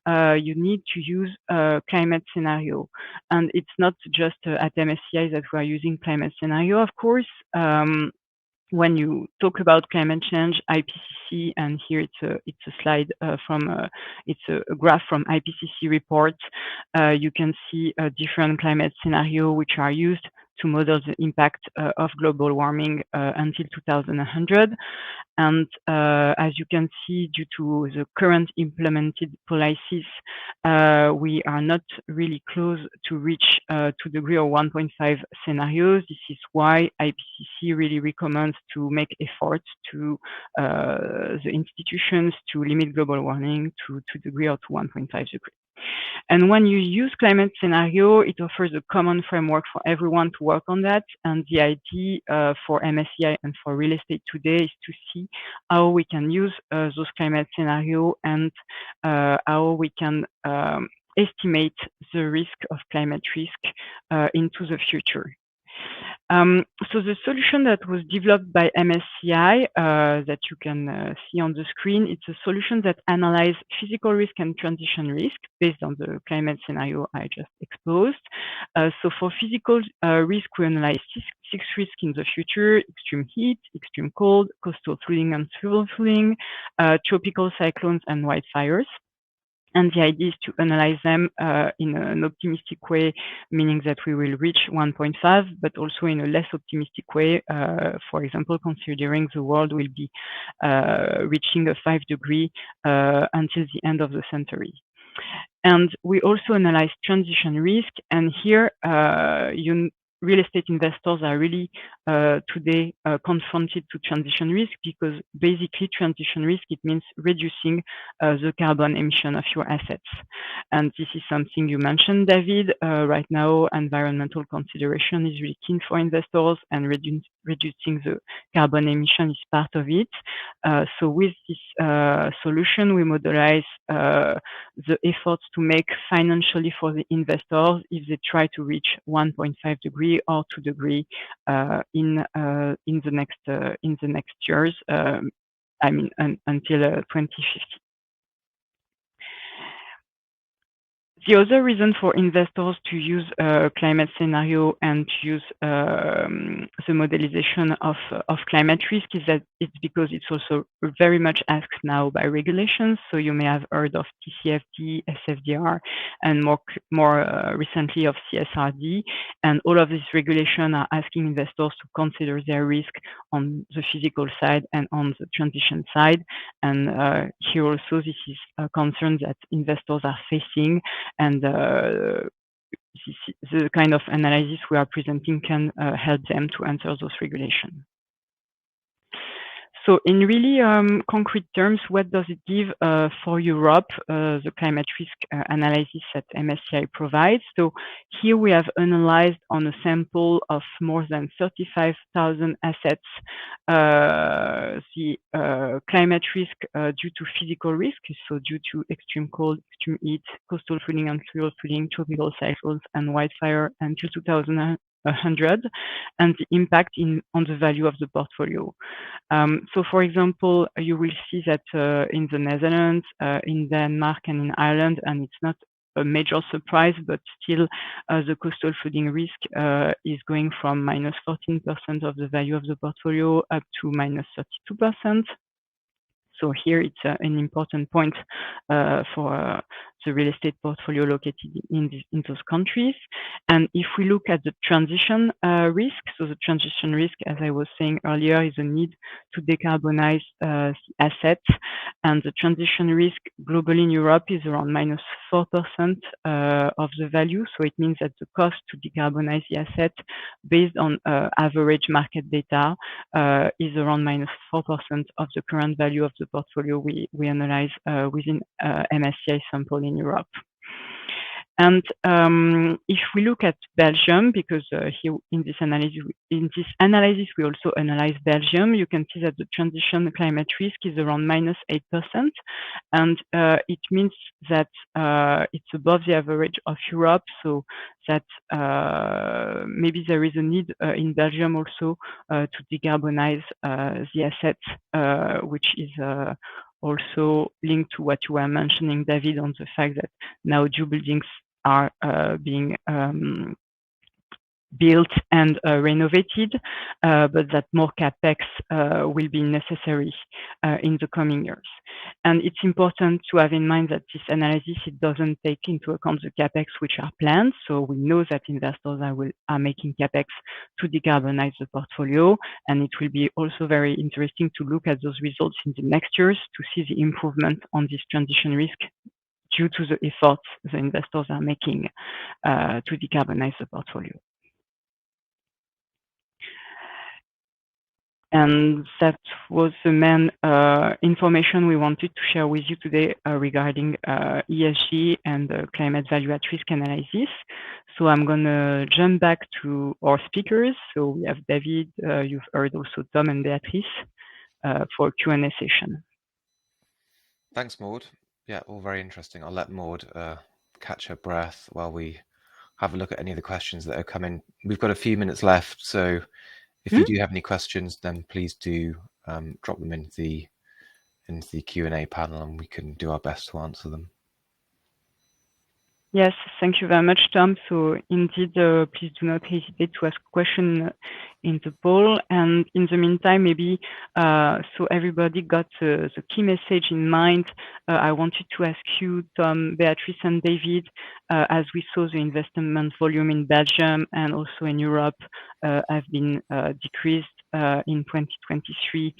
[SPEAKER 5] you need to use a climate scenario. And it's not just at MSCI that we are using climate scenario, of course. When you talk about climate change, IPCC, and here it's a slide it's a graph from IPCC report. You can see a different climate scenario which are used to model the impact of global warming until 2100. And as you can see, due to the current implemented policies, we are not really close to reach 2 degree or 1.5 scenarios. This is why IPCC really recommends to make efforts to the institutions to limit global warming to 2 degree or to 1.5 degree. And when you use climate scenario, it offers a common framework for everyone to work on that. And the idea for MSCI and for real estate today is to see how we can use those climate scenario and how we can estimate the risk of climate risk into the future. So the solution that was developed by MSCI that you can see on the screen, it's a solution that analyzes physical risk and transition risk based on the climate scenario I just exposed. So for physical risk, we analyze six risks in the future: extreme heat, extreme cold, coastal flooding and civil flooding, tropical cyclones and wildfires. And the idea is to analyze them in an optimistic way, meaning that we will reach 1.5, but also in a less optimistic way, for example, considering the world will be reaching a 5 degree until the end of the century. And we also analyze transition risk. And here, real estate investors are really today confronted to transition risk, because basically transition risk, it means reducing the carbon emission of your assets. And this is something you mentioned, David. Right now, environmental consideration is really keen for investors, and reducing the carbon emission is part of it. So with this solution, we modelize the efforts to make financially for the investors if they try to reach 1.5 degree or 2 degree in the next years. I mean, until 2050. The other reason for investors to use a climate scenario and to use the modelization of climate risk is that it's because it's also very much asked now by regulations. So you may have heard of TCFD, SFDR, and more recently of CSRD. And all of these regulations are asking investors to consider their risk on the physical side and on the transition side. And here also, this is a concern that investors are facing. And the kind of analysis we are presenting can help them to answer those regulations. So in really concrete terms, what does it give for Europe, the climate risk analysis that MSCI provides? So here we have analyzed on a sample of more than 35,000 assets the climate risk due to physical risk, so due to extreme cold, extreme heat, coastal flooding and fluvial flooding, tropical cyclones, and wildfire until 2100, and the impact on the value of the portfolio. So for example, you will see that in the Netherlands, in Denmark and in Ireland, and it's not a major surprise, but still the coastal flooding risk is going from minus 14% of the value of the portfolio up to minus 32%. So here it's an important point for the real estate portfolio located in those countries. And if we look at the transition risk, so the transition risk, as I was saying earlier, is a need to decarbonize the assets. And the transition risk globally in Europe is around minus 4% of the value. So it means that the cost to decarbonize the asset based on average market data is around minus 4% of the current value of the portfolio we analyze within MSCI sample in Europe. And if we look at Belgium, because here in this analysis we also analyze Belgium, you can see that the transition climate risk is around minus 8%, and it means that it's above the average of Europe. So that maybe there is a need in Belgium also to decarbonize the assets, which is also linked to what you were mentioning, David, on the fact that now new buildings are being built and renovated, but that more capex will be necessary in the coming years. And it's important to have in mind that this analysis, it doesn't take into account the capex which are planned. So we know that investors are making capex to decarbonize the portfolio, and it will be also very interesting to look at those results in the next years to see the improvement on this transition risk due to the efforts the investors are making to decarbonize the portfolio. And that was the main information we wanted to share with you today regarding ESG and climate value at risk analysis. So I'm going to jump back to our speakers. So we have David, you've heard also Tom and Beatrice for a Q&A session.
[SPEAKER 2] Thanks, Maud. Yeah, all very interesting. I'll let Maud catch her breath while we have a look at any of the questions that are coming. We've got a few minutes left, so if you do have any questions, then please do drop them into the Q&A panel, and we can do our best to answer them.
[SPEAKER 5] Yes, thank you very much, Tom. So indeed, please do not hesitate to ask a question in the poll. And in the meantime, maybe so everybody got the key message in mind, I wanted to ask you, Tom, Beatrice, and David, as we saw the investment volume in Belgium and also in Europe have been decreased in 2023,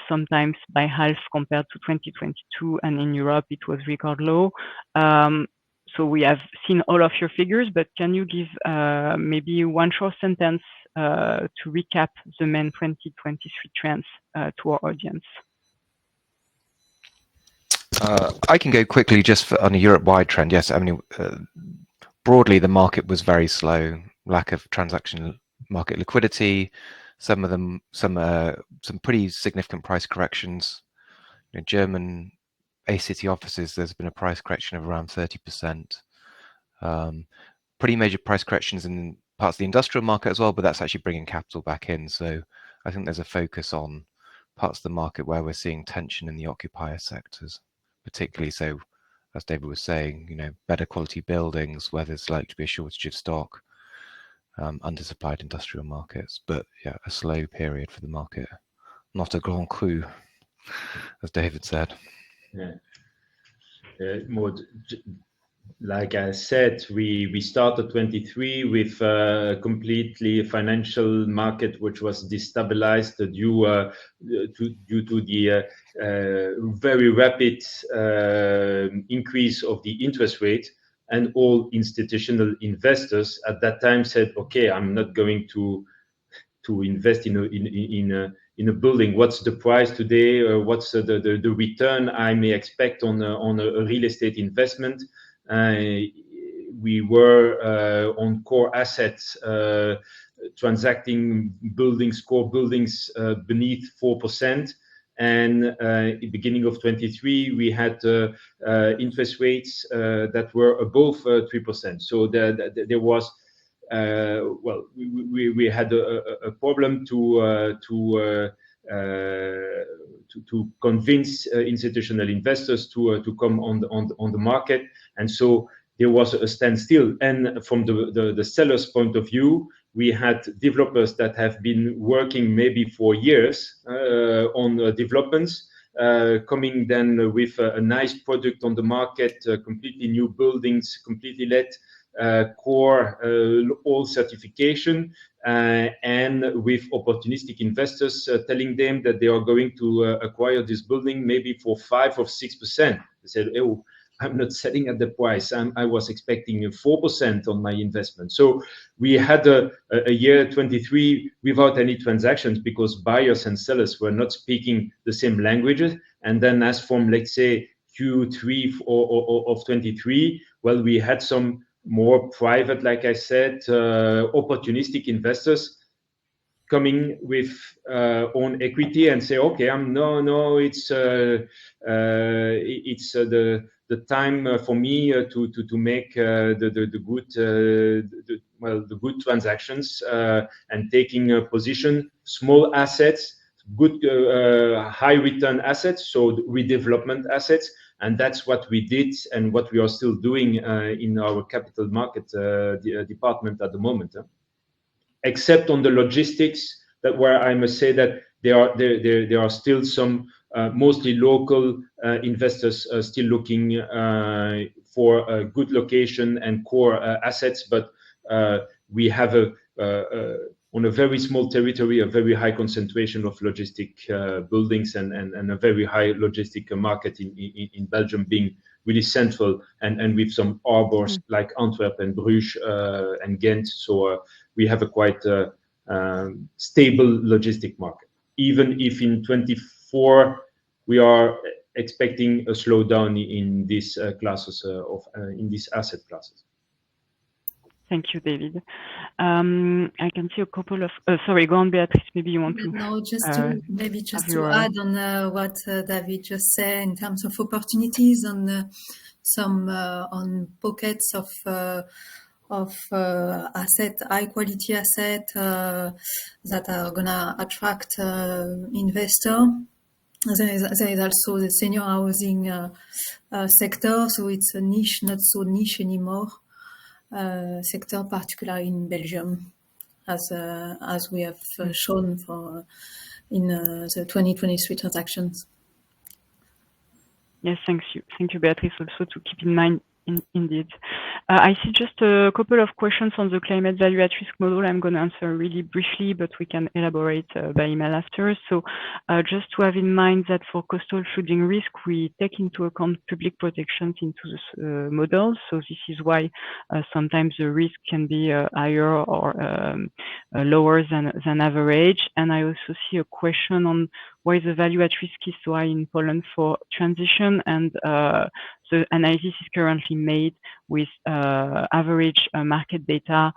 [SPEAKER 5] sometimes by half compared to 2022, and in Europe it was record low. So we have seen all of your figures, but can you give maybe one short sentence to recap the main 2023 trends to our audience?
[SPEAKER 2] I can go quickly just on a Europe-wide trend. Yes, I mean, broadly the market was very slow, lack of transaction market liquidity, some pretty significant price corrections. You know, German A-city offices, there's been a price correction of around 30%. Pretty major price corrections in parts of the industrial market as well, but that's actually bringing capital back in. So I think there's a focus on parts of the market where we're seeing tension in the occupier sectors, particularly so as David was saying, better quality buildings where there's likely to be a shortage of stock, undersupplied industrial markets, but yeah, a slow period for the market, not a grand cru, as David said.
[SPEAKER 4] Yeah. Like I said, we started 23 with a completely financial market which was destabilized due to the very rapid increase of the interest rate, and all institutional investors at that time said, "Okay, I'm not going to invest in a building. What's the price today? What's the return I may expect on a real estate investment?" We were on core assets, transacting buildings, core buildings beneath 4%. And at the beginning of 23, we had interest rates that were above 3%. So there was, we had a problem to convince institutional investors to come on the market, and so there was a standstill. And from the seller's point of view, we had developers that have been working maybe for years on developments, coming then with a nice product on the market, completely new buildings, completely let, core, all certification, and with opportunistic investors telling them that they are going to acquire this building maybe for 5 or 6%. They said, "Oh, I'm not selling at the price. I was expecting 4% on my investment." So we had a year 23 without any transactions because buyers and sellers were not speaking the same languages. And then as from, let's say, Q3 of 23, well, we had some more private, like I said, opportunistic investors coming with own equity and say, "Okay, it's the time for me to make the good transactions, and taking a position, small assets, good high return assets, so redevelopment assets." And that's what we did and what we are still doing in our capital market department at the moment. Except on the logistics, that where I must say that there are still some mostly local investors still looking for a good location and core assets, but we have on a very small territory, a very high concentration of logistic buildings and a very high logistic market in Belgium, being really central, and with some harbors like Antwerp and Bruges and Ghent. So we have a quite stable logistic market, even if in 24 we are expecting a slowdown in these classes in these asset classes.
[SPEAKER 5] Thank you, David. I can see a couple of... sorry, go on, Beatrice. Maybe you want to...
[SPEAKER 3] No, just to add on what David just said in terms of opportunities on some on pockets of asset, high quality asset that are gonna attract investor. There is also the senior housing sector, so it's a niche, not so niche anymore. Sector, particularly in Belgium, as we have shown in the 2023 transactions.
[SPEAKER 5] Yes, thank you, Beatrice. Also to keep in mind, indeed. I see just a couple of questions on the climate value at risk model. I'm going to answer really briefly, but we can elaborate by email after. So just to have in mind that for coastal flooding risk, we take into account public protections into this model. So this is why sometimes the risk can be higher or lower than average. And I also see a question on why the value at risk is so high in Poland for transition, and the analysis is currently made with average market data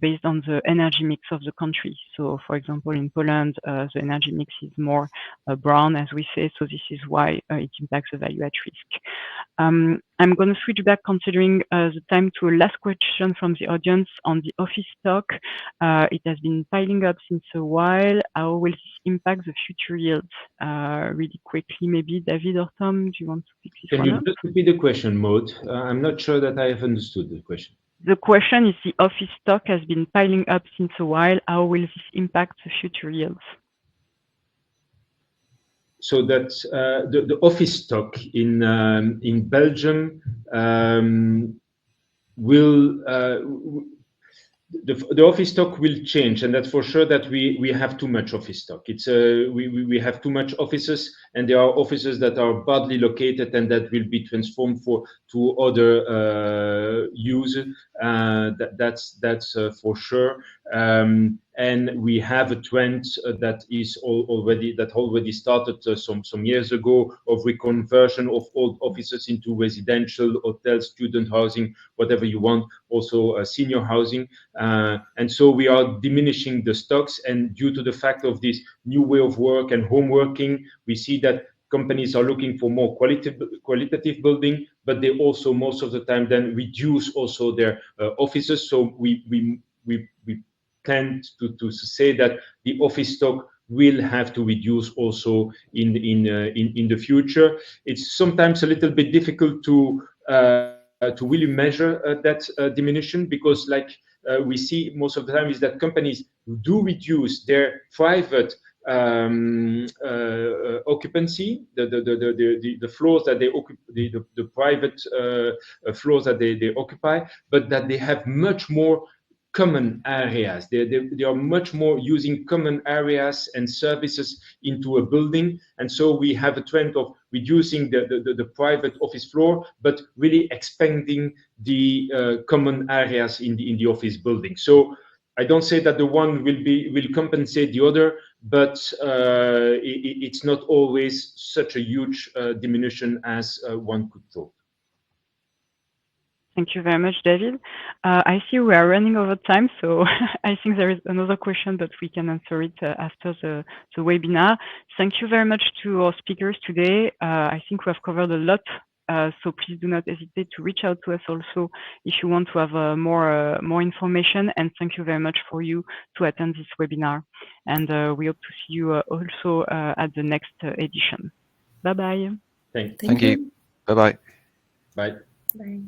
[SPEAKER 5] based on the energy mix of the country. So, for example, in Poland, the energy mix is more brown, as we say, so this is why it impacts the value at risk. I'm going to switch back, considering the time, to a last question from the audience on the office stock. It has been piling up since a while. How will this impact the future yields? Really quickly, maybe David or Tom, do you want to pick this
[SPEAKER 4] Can
[SPEAKER 5] one
[SPEAKER 4] you
[SPEAKER 5] up?
[SPEAKER 4] just repeat the question, Maud? I'm not sure that I have understood the question.
[SPEAKER 5] The question is, the office stock has been piling up since a while. How will this impact the future yields?
[SPEAKER 4] So that the office stock in Belgium will the office stock will change, and that's for sure that we have too much office stock. It's we have too much offices, and there are offices that are badly located and that will be transformed to other use. That's for sure. And we have a trend that is already started some years ago, of reconversion of old offices into residential, hotels, student housing, whatever you want, also senior housing. And so we are diminishing the stocks, and due to the fact of this new way of work and home working, we see that companies are looking for more qualitative building, but they also most of the time then reduce also their offices. So we tend to say that the office stock will have to reduce also in the future. It's sometimes a little bit difficult to really measure that diminution, because we see most of the time is that companies do reduce their private occupancy, the floors that they occupy, the private floors that they occupy, but that they have much more common areas. They are much more using common areas and services into a building, and so we have a trend of reducing the private office floor, but really expanding the common areas in the office building. So I don't say that the one will compensate the other, but it's not always such a huge diminution as one could thought.
[SPEAKER 5] Thank you very much, David. I see we are running over time, so I think there is another question, but we can answer it after the webinar. Thank you very much to our speakers today. I think we have covered a lot, so please do not hesitate to reach out to us also if you want to have more information. And thank you very much for you to attend this webinar. And we hope to see you also at the next edition. Bye-bye.
[SPEAKER 4] Thank
[SPEAKER 2] Thank you. Bye-bye.
[SPEAKER 4] Bye.
[SPEAKER 1] Bye.